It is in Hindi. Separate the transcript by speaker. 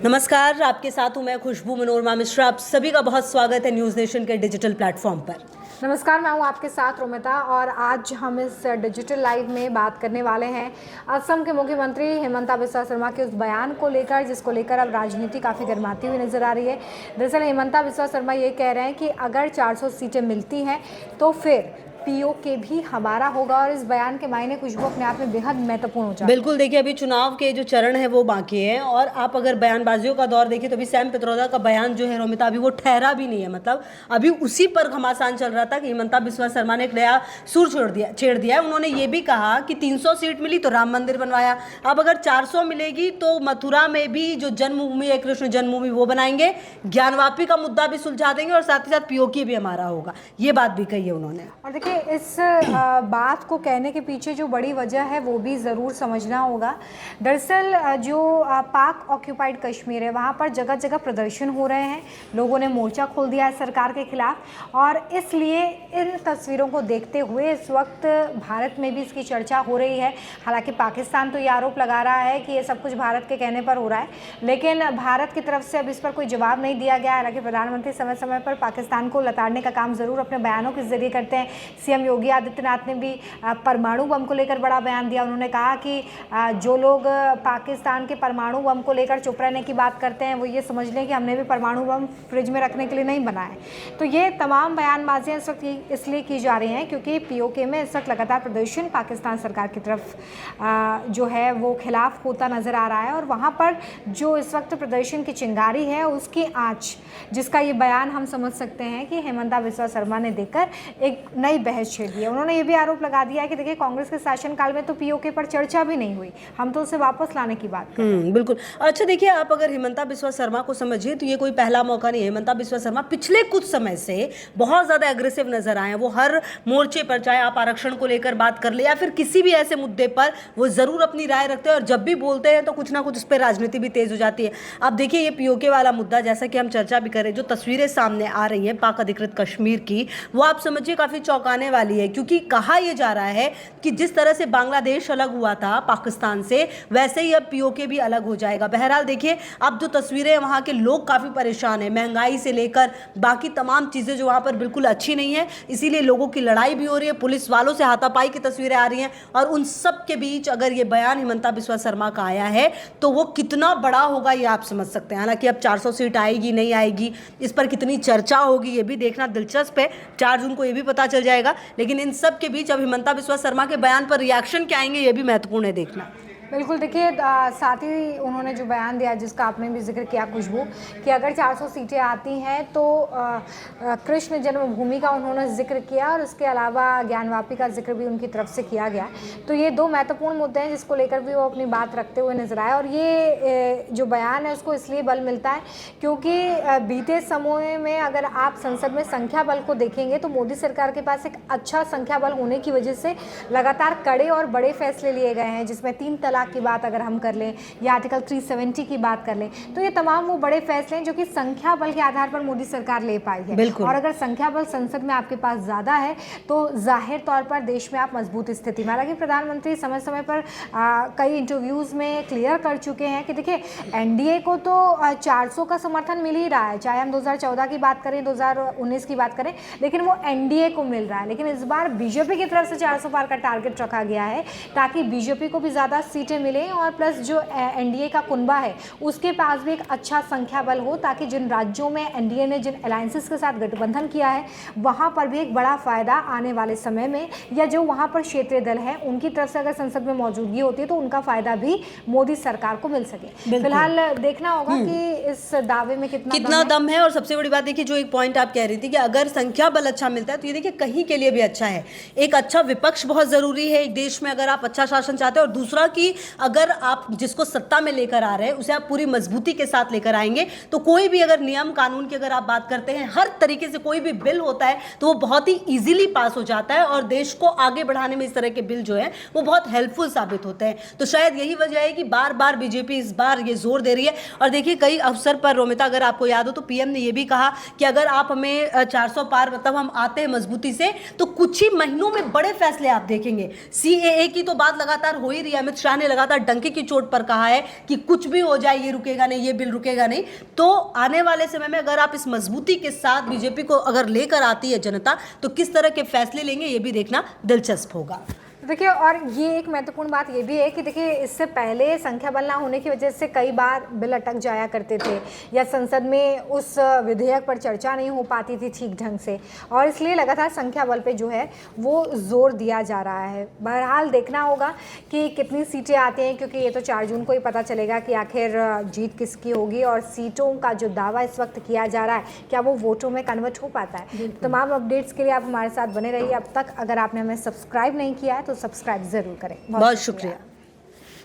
Speaker 1: नमस्कार, आपके साथ हूं मैं खुशबू मनोरमा मिश्रा। आप सभी का बहुत स्वागत है न्यूज़ नेशन के डिजिटल प्लेटफॉर्म पर।
Speaker 2: नमस्कार, मैं हूं आपके साथ रोमिता और आज हम इस डिजिटल लाइव में बात करने वाले हैं असम के मुख्यमंत्री हेमंता बिस्वा शर्मा के उस बयान को लेकर जिसको लेकर अब राजनीति काफ़ी गर्माती हुई नजर आ रही है। दरअसल हेमंता बिस्वा शर्मा ये कह रहे हैं कि अगर 400 सीटें मिलती हैं तो फिर पीओके भी हमारा होगा और इस बयान के मायने खुशबू अपने आप में बेहद महत्वपूर्ण हो जाता है।
Speaker 1: बिल्कुल, देखिए अभी चुनाव के जो चरण है वो बाकी है और आप अगर बयानबाजियों का दौर देखिए तो अभी सैम पित्रोदा का बयान जो है रोमिता अभी वो ठहरा भी नहीं है। मतलब अभी उसी पर घमासान चल रहा था कि हेमंता बिस्वा शर्मा ने एक नया सुर छेड़ दिया है। उन्होंने ये भी कहा कि 300 सीट मिली तो राम मंदिर बनवाया, अब अगर 400 मिलेगी तो मथुरा में भी जो जन्मभूमि है कृष्ण जन्मभूमि वो बनाएंगे, ज्ञानवापी का मुद्दा भी सुलझा देंगे और साथ ही साथ पीओके भी हमारा होगा। ये बात भी कही है उन्होंने।
Speaker 2: और देखिए इस बात को कहने के पीछे जो बड़ी वजह है वो भी ज़रूर समझना होगा। दरअसल जो पाक ऑक्यूपाइड कश्मीर है वहाँ पर जगह जगह प्रदर्शन हो रहे हैं, लोगों ने मोर्चा खोल दिया है सरकार के खिलाफ और इसलिए इन तस्वीरों को देखते हुए इस वक्त भारत में भी इसकी चर्चा हो रही है। हालांकि पाकिस्तान तो ये आरोप लगा रहा है कि ये सब कुछ भारत के कहने पर हो रहा है, लेकिन भारत की तरफ से अब इस पर कोई जवाब नहीं दिया गया। हालांकि प्रधानमंत्री समय समय पर पाकिस्तान को लताड़ने का काम ज़रूर अपने बयानों के जरिए करते हैं। सीएम योगी आदित्यनाथ ने भी परमाणु बम को लेकर बड़ा बयान दिया। उन्होंने कहा कि जो लोग पाकिस्तान के परमाणु बम को लेकर चुप रहने की बात करते हैं वो ये समझ लें कि हमने भी परमाणु बम फ्रिज में रखने के लिए नहीं बनाया है। तो ये तमाम बयानबाजियां इस वक्त इसलिए की जा रही हैं क्योंकि पीओके में इस वक्त लगातार प्रदर्शन पाकिस्तान सरकार की तरफ जो है वो खिलाफ होता नज़र आ रहा है और वहाँ पर जो इस वक्त प्रदर्शन की चिंगारी है उसकी आँच जिसका ये बयान हम समझ सकते हैं कि हेमंता बिस्वा शर्मा ने देकर एक नई बहस छेड़ दी है। उन्होंने ये भी आरोप लगा दिया है कि देखिए कांग्रेस के शासनकाल में तो पीओके पर चर्चा भी नहीं हुई, हम तो उसे वापस लाने की बात कर रहे हैं।
Speaker 1: बिल्कुल। अच्छा देखिए, आप अगर हेमंता बिस्वा शर्मा को समझिए तो ये कोई पहला मौका नहीं है। हेमंता बिस्वा शर्मा पिछले कुछ समय से बहुत ज़्यादा एग्रेसिव नजर आए हैं। वो हर मोर्चे पर, चाहे आप आरक्षण को लेकर बात कर ले या फिर किसी भी ऐसे मुद्दे पर, वो ज़रूर अपनी राय रखते हैं और जब भी बोलते हैं तो कुछ ना कुछ उस पर राजनीति भी तेज हो जाती है। अब देखिए ये पीओके वाला मुद्दा, जैसा कि हम चर्चा भी करें, जो तस्वीरें सामने आ रही हैं पाक अधिकृत कश्मीर की, वो आप समझिए काफ़ी चौंकाने वाली है क्योंकि कहा यह जा रहा है कि जिस तरह से बांग्लादेश अलग हुआ था पाकिस्तान से, वैसे ही अब पीओके भी अलग हो जाएगा। बहरहाल देखिए अब जो तस्वीरें हैं वहाँ के लोग काफ़ी परेशान हैं, महंगाई से लेकर बाकी तमाम चीज़ें जो वहाँ पर बिल्कुल अच्छी नहीं है, इसीलिए लोगों की लड़ाई भी हो रही है, पुलिस वालों से हाथापाई की तस्वीरें आ रही हैं और उन सब के बीच अगर ये बयान हेमंता बिस्वा शर्मा का आया है तो वो कितना बड़ा होगा ये आप समझ सकते हैं। हालांकि अब 400 सीट आएगी नहीं आएगी, इस पर कितनी चर्चा होगी ये भी देखना दिलचस्प है। 4 जून को ये भी पता चल जाएगा, लेकिन इन सब के बीच अब हेमंता बिस्वा शर्मा के बयान पर रिएक्शन क्या आएंगे ये भी महत्वपूर्ण है देखना।
Speaker 2: बिल्कुल, देखिए साथ ही उन्होंने जो बयान दिया जिसका आपने भी जिक्र किया खुशबू कि अगर 400 सीटें आती हैं तो कृष्ण जन्मभूमि का उन्होंने जिक्र किया और उसके अलावा ज्ञानवापी का जिक्र भी उनकी तरफ से किया गया। तो ये 2 महत्वपूर्ण मुद्दे हैं जिसको लेकर भी वो अपनी बात रखते हुए नजर आए और ये जो बयान है उसको इसलिए बल मिलता है क्योंकि बीते समय में अगर आप संसद में संख्या बल को देखेंगे तो मोदी सरकार के पास एक अच्छा संख्या बल होने की वजह से लगातार कड़े और बड़े फैसले लिए गए हैं, जिसमें 3 तलाक की बात अगर हम कर लें या आर्टिकल 370 की बात कर लें तो ये तमाम वो बड़े फैसले हैं जो कि संख्या बल के आधार पर मोदी सरकार ले पाई है। और अगर संख्या बल संसद में आपके पास ज़्यादा है तो जाहिर तौर पर देश में आप मजबूत स्थिति में। हालांकि प्रधानमंत्री समय समय पर कई इंटरव्यूज़ में क्लियर कर चुके हैं कि देखिए एनडीए को तो 400 का समर्थन मिल ही रहा है, चाहे हम 2014 की बात करें 2019 की बात करें, लेकिन वो एनडीए को मिल रहा है। लेकिन इस बार बीजेपी की तरफ से 400 पार का टारगेट रखा गया है ताकि बीजेपी को भी ज़्यादा सीटें मिले और प्लस जो एनडीए का कुनबा है उसके पास भी एक अच्छा संख्या बल हो ताकि जिन राज्यों में एनडीए ने जिन अलायंसेस के साथ गठबंधन किया है वहां पर भी एक बड़ा फायदा आने वाले समय में, या जो वहां पर क्षेत्रीय दल है उनकी तरफ से अगर संसद में मौजूदगी होती है तो उनका फायदा भी मोदी सरकार को मिल सके। फिलहाल देखना होगा कि इस दावे में कितना
Speaker 1: दम है। और सबसे बड़ी बात देखिए, जो एक पॉइंट आप कह रही थी कि अगर संख्या बल अच्छा मिलता है तो ये देखिए कहीं के लिए भी अच्छा है। एक अच्छा विपक्ष बहुत जरूरी है एक देश में अगर आप अच्छा शासन चाहते हैं, और दूसरा कि अगर आप जिसको सत्ता में लेकर आ रहे हैं उसे आप पूरी मजबूती के साथ लेकर आएंगे तो कोई भी अगर नियम कानून की अगर आप बात करते हैं, हर तरीके से कोई भी बिल होता है तो वो बहुत ही इजीली पास हो जाता है और देश को आगे बढ़ाने में इस तरह के बिल जो है वो बहुत हेल्पफुल साबित होते हैं। तो शायद यही वजह है कि बार बार बीजेपी इस बार ये जोर दे रही है। और देखिए कई अवसर पर रोमिता, अगर आपको याद हो तो पीएम ने यह भी कहा कि अगर आप हमें 400 पार मतलब हम आते हैं मजबूती से तो कुछ ही महीनों में बड़े फैसले आप देखेंगे। सीएए की तो बात लगातार हो ही रही है। अमित शाह ने ने लगातार डंके की चोट पर कहा है कि कुछ भी हो जाए ये रुकेगा नहीं, ये बिल रुकेगा नहीं। तो आने वाले समय में अगर आप इस मजबूती के साथ बीजेपी को अगर लेकर आती है जनता, तो किस तरह के फैसले लेंगे ये भी देखना दिलचस्प होगा।
Speaker 2: देखिए, और ये एक महत्वपूर्ण बात ये भी है कि देखिए, इससे पहले संख्या बल ना होने की वजह से कई बार बिल अटक जाया करते थे या संसद में उस विधेयक पर चर्चा नहीं हो पाती थी ठीक ढंग से, और इसलिए लगातार संख्या बल पे जो है वो जोर दिया जा रहा है। बहरहाल देखना होगा कि कितनी सीटें आती हैं, क्योंकि ये तो 4 जून को ही पता चलेगा कि आखिर जीत किसकी होगी, और सीटों का जो दावा इस वक्त किया जा रहा है क्या वो वोटों में कन्वर्ट हो पाता है। तमाम अपडेट्स के लिए आप हमारे साथ बने रहिए। अब तक अगर आपने हमें सब्सक्राइब नहीं किया है तो सब्सक्राइब ज़रूर करें।
Speaker 1: बहुत शुक्रिया।